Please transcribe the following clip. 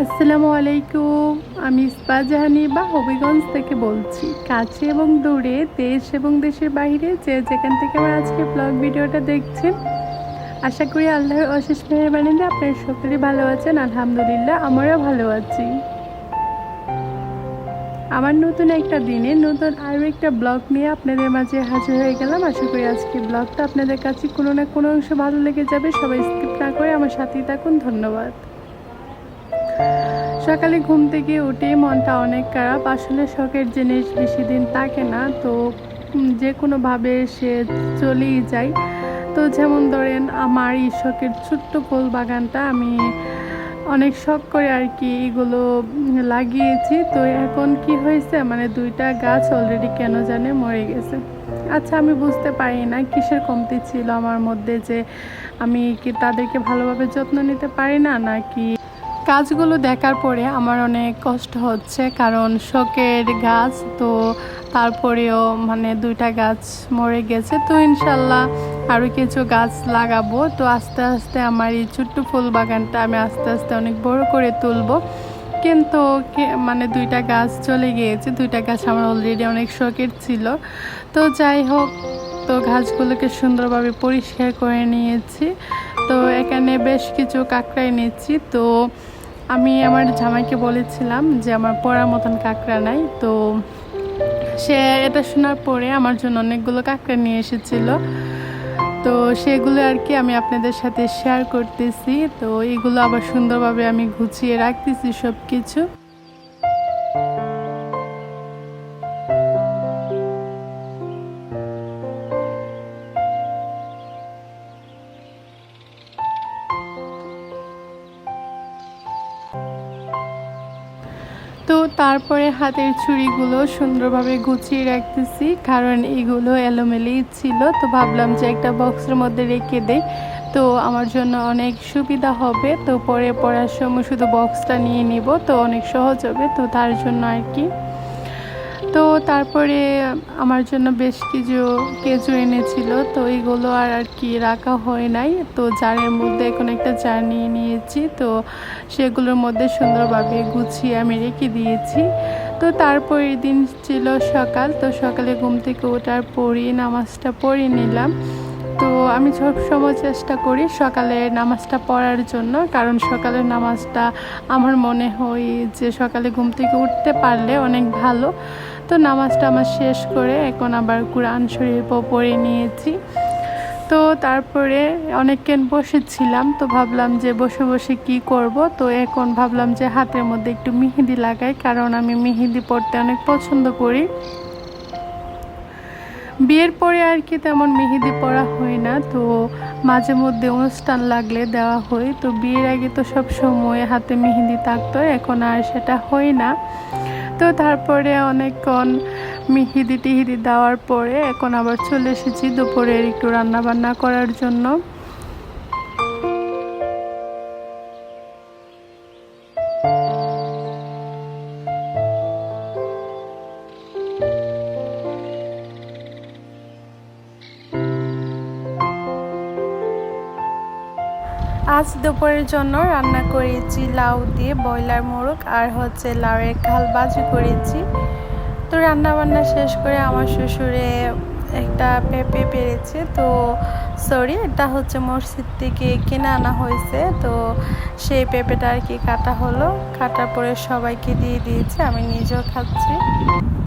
আসসালামু আলাইকুম। আমি ইস্পা জাহানি বা হবিগঞ্জ থেকে বলছি। কাছে এবং দূরে, দেশ এবং দেশের বাইরে যে যেখান থেকে আমার আজকে ব্লগ ভিডিওটা দেখছেন, আশা করি আল্লাহর অশেষ মেহেরবানিতে আপনারা সকলেই ভালো আছেন। আলহামদুলিল্লাহ, আমরাও ভালো আছি। আমার নতুন একটা দিনে নতুন আরও একটা ব্লগ নিয়ে আপনাদের মাঝে হাজির হয়ে গেলাম। আশা করি আজকে ব্লগটা আপনাদের কাছে কোনো না কোনো অংশ ভালো লেগে যাবে। সবাই স্কিপ না করে আমার সাথেই থাকুন। ধন্যবাদ। সকালে ঘুম থেকে উঠে মনটা অনেক খারাপ। আসলে শখের জিনিস বেশি দিন থাকে না, তো যে কোনোভাবে সে চলেই যায়। তো যেমন ধরেন আমার এই শখের ছোট্ট ফুল বাগানটা আমি অনেক শখ করে আর কি এগুলো লাগিয়েছি। তো এখন কি হয়েছে, মানে দুইটা গাছ অলরেডি কেন জানে মরে গেছে। আচ্ছা, আমি বুঝতে পারি না কিসের কমতি ছিল আমার মধ্যে, যে আমি কি তাদেরকে ভালোভাবে যত্ন নিতে পারি না, নাকি গাছগুলো দেখার পরে আমার অনেক কষ্ট হচ্ছে, কারণ শখের গাছ তো তারপরেও মানে দুইটা গাছ মরে গেছে। তো ইনশাল্লাহ আরও কিছু গাছ লাগাবো। তো আস্তে আস্তে আমার এই ছোট্ট ফুল বাগানটা আমি আস্তে আস্তে অনেক বড় করে তুলবো। কিন্তু মানে দুইটা গাছ চলে গিয়েছে। দুইটা গাছ আমার অলরেডি অনেক শখের ছিল। তো যাই হোক, তো গাছগুলোকে সুন্দরভাবে পরিষ্কার করে নিয়েছি। তো এখানে বেশ কিছু কাঁকড়াই নিচ্ছি। তো আমি আমার জামাইকে বলেছিলাম যে আমার পড়ার মতন কাঁকড়া নাই, তো সে এটা শোনার পরে আমার জন্য অনেকগুলো কাঁকড়া নিয়ে এসেছিল। তো সেগুলো আর কি আমি আপনাদের সাথে শেয়ার করতেছি। তো এগুলো আবার সুন্দরভাবে আমি গুছিয়ে রাখতেছি সব কিছু। তো তারপরে হাতের ছুরিগুলো সুন্দরভাবে গুছিয়ে রাখতেছি, কারণ এগুলো এলোমেলোই ছিল। তো ভাবলাম যে একটা বক্সের মধ্যে রেখে দেই, তো আমার জন্য অনেক সুবিধা হবে। তো পরে পড়ার সময় শুধু বক্সটা নিয়ে নিব, তো অনেক সহজ হবে। তো তার জন্য আর কি। তো তারপরে আমার জন্য বেশ কিছু কেঁচো এনেছিল, তো এইগুলো আর কি রাখা হয় নাই। তো জারের মধ্যে এখন একটা জার নিয়ে নিয়েছি, তো সেগুলোর মধ্যে সুন্দরভাবে গুছিয়ে আমি রেখে দিয়েছি। তো তারপরের দিন ছিল সকাল। তো সকালে ঘুম থেকে ওঠার পরই নামাজটা পড়ে নিলাম। তো আমি সব সময় চেষ্টা করি সকালে নামাজটা পড়ার জন্য, কারণ সকালের নামাজটা আমার মনে হয় যে সকালে ঘুম থেকে উঠতে পারলে অনেক ভালো। তো নামাজটা আমার শেষ করে এখন আবার কুরআন শরীফ পড়ে নিয়েছি। তো তারপরে অনেকক্ষণ বসেছিলাম, তো ভাবলাম যে বসে বসে কি করব। তো এখন ভাবলাম যে হাতের মধ্যে একটু মেহেদি লাগাই, কারণ আমি মেহেদি পড়তে অনেক পছন্দ করি। বিয়ের পরে আর কি তেমন মেহেদি পরা হয় না, তো মাঝে মধ্যে অনুষ্ঠান লাগলে দেওয়া হয়। তো বিয়ের আগে তো সব সময় হাতে মেহেদি থাকতো, এখন আর সেটা হয় না। তো তারপরে অনেকক্ষণ মেহেদি টেহেদি দেওয়ার পরে এখন আবার চলে এসেছি দুপুরের একটু রান্না বান্না করার জন্য। আজ দুপুরের জন্য রান্না করেছি লাউ দিয়ে ব্রয়লার মোরগ, আর হচ্ছে লাউয়ের খাল ভাজি করেছি। তো রান্না বান্না শেষ করে আমার শ্বশুরে একটা পেঁপে পেরেছে। তো সরি, এটা হচ্ছে মসজিদ থেকে কিনে আনা হয়েছে। তো সেই পেঁপেটা আর কি কাটা হলো, কাটার পরে সবাইকে দিয়ে দিয়েছে, আমি নিজেও খাচ্ছি।